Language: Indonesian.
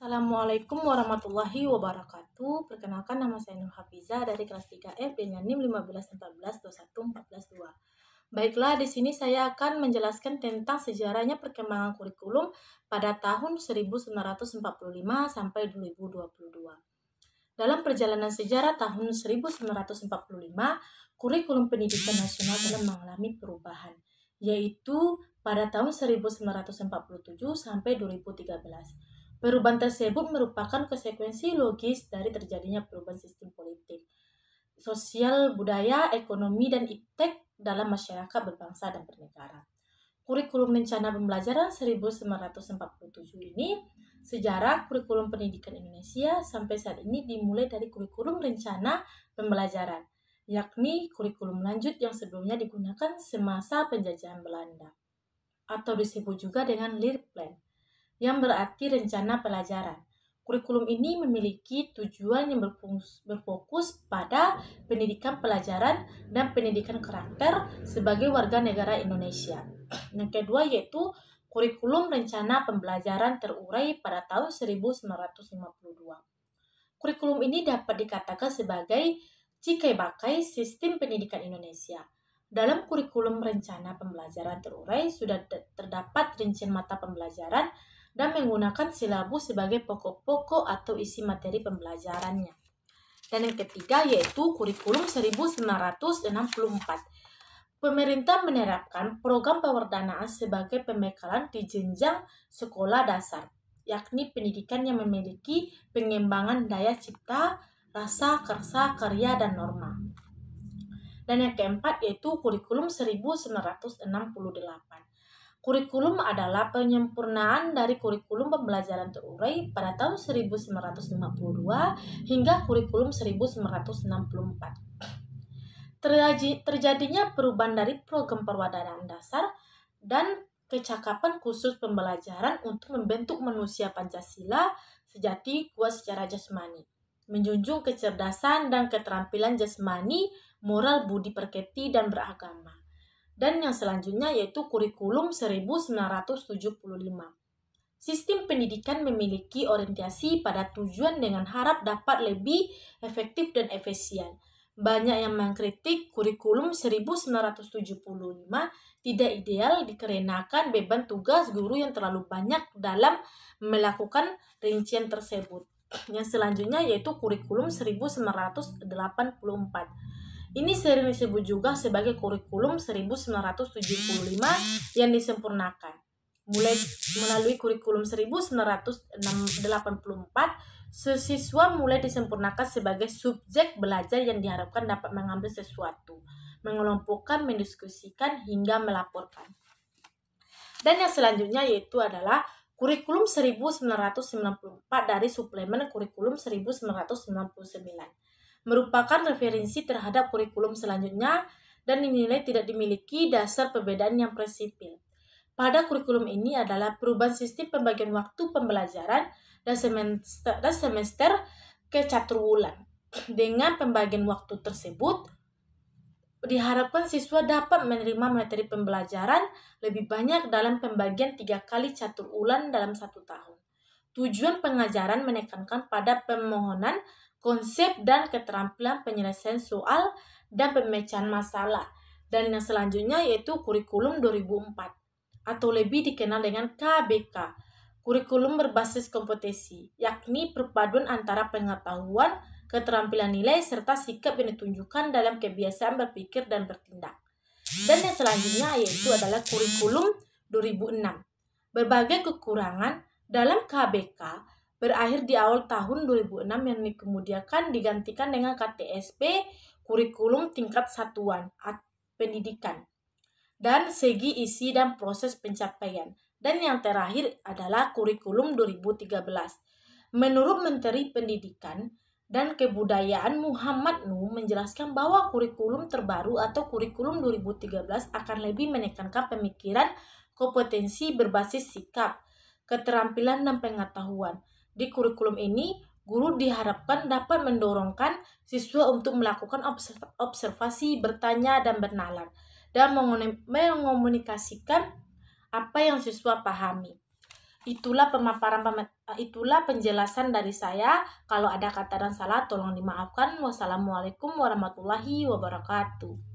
Assalamualaikum warahmatullahi wabarakatuh. Perkenalkan, nama saya Nur Hafiza dari kelas 3F dengan NIM 15142142. Baiklah, di sini saya akan menjelaskan tentang sejarahnya perkembangan kurikulum pada tahun 1945 sampai 2022. Dalam perjalanan sejarah tahun 1945, kurikulum pendidikan nasional telah mengalami perubahan, yaitu pada tahun 1947 sampai 2013. Perubahan tersebut merupakan konsekuensi logis dari terjadinya perubahan sistem politik, sosial, budaya, ekonomi, dan iptek dalam masyarakat berbangsa dan bernegara. Kurikulum rencana pembelajaran 1947 ini, sejarah kurikulum pendidikan Indonesia sampai saat ini dimulai dari kurikulum rencana pembelajaran, yakni kurikulum lanjut yang sebelumnya digunakan semasa penjajahan Belanda, atau disebut juga dengan Leerplan, yang berarti rencana pelajaran. Kurikulum ini memiliki tujuan yang berfokus pada pendidikan pelajaran dan pendidikan karakter sebagai warga negara Indonesia. Yang kedua yaitu kurikulum rencana pembelajaran terurai pada tahun 1952. Kurikulum ini dapat dikatakan sebagai cikai bakai sistem pendidikan Indonesia. Dalam kurikulum rencana pembelajaran terurai sudah terdapat rincian mata pembelajaran dan menggunakan silabus sebagai pokok-pokok atau isi materi pembelajarannya. Dan yang ketiga yaitu kurikulum 1964. Pemerintah menerapkan program pewardanaan sebagai pembekalan di jenjang sekolah dasar, yakni pendidikan yang memiliki pengembangan daya cipta, rasa, kersa, karya, dan norma. Dan yang keempat yaitu kurikulum 1968. Kurikulum adalah penyempurnaan dari kurikulum pembelajaran terurai pada tahun 1952 hingga kurikulum 1964. Terjadinya perubahan dari program perwadanaan dasar dan kecakapan khusus pembelajaran untuk membentuk manusia Pancasila sejati kuat secara jasmani, menjunjung kecerdasan dan keterampilan jasmani, moral, budi pekerti, dan beragama. Dan yang selanjutnya yaitu kurikulum 1975. Sistem pendidikan memiliki orientasi pada tujuan dengan harap dapat lebih efektif dan efisien. Banyak yang mengkritik kurikulum 1975 tidak ideal dikarenakan beban tugas guru yang terlalu banyak dalam melakukan rincian tersebut. Yang selanjutnya yaitu kurikulum 1984. Ini sering disebut juga sebagai kurikulum 1975 yang disempurnakan. Melalui kurikulum 1984, siswa mulai disempurnakan sebagai subjek belajar yang diharapkan dapat mengambil sesuatu, mengelompokkan, mendiskusikan, hingga melaporkan. Dan yang selanjutnya yaitu adalah kurikulum 1994 dari suplemen kurikulum 1999. Merupakan referensi terhadap kurikulum selanjutnya dan dinilai tidak dimiliki dasar perbedaan yang prinsipil. Pada kurikulum ini adalah perubahan sistem pembagian waktu pembelajaran dan semester ke caturwulan. Dengan pembagian waktu tersebut, diharapkan siswa dapat menerima materi pembelajaran lebih banyak dalam pembagian 3 kali caturwulan dalam 1 tahun. Tujuan pengajaran menekankan pada pemohonan konsep dan keterampilan penyelesaian soal dan pemecahan masalah. Dan yang selanjutnya yaitu kurikulum 2004 atau lebih dikenal dengan KBK, kurikulum berbasis kompetensi, yakni perpaduan antara pengetahuan, keterampilan nilai, serta sikap yang ditunjukkan dalam kebiasaan berpikir dan bertindak. Dan yang selanjutnya yaitu adalah kurikulum 2006. Berbagai kekurangan dalam KBK berakhir di awal tahun 2006 yang kemudian digantikan dengan KTSP, kurikulum tingkat satuan pendidikan, dan segi isi dan proses pencapaian. Dan yang terakhir adalah kurikulum 2013. Menurut Menteri Pendidikan dan Kebudayaan Muhammad Nuh menjelaskan bahwa kurikulum terbaru atau kurikulum 2013 akan lebih menekankan pemikiran kompetensi berbasis sikap, keterampilan, dan pengetahuan. Di kurikulum ini, guru diharapkan dapat mendorongkan siswa untuk melakukan observasi, bertanya, dan bernalar, dan mengomunikasikan apa yang siswa pahami. Itulah penjelasan dari saya. Kalau ada kata dan salah tolong dimaafkan. Wassalamualaikum warahmatullahi wabarakatuh.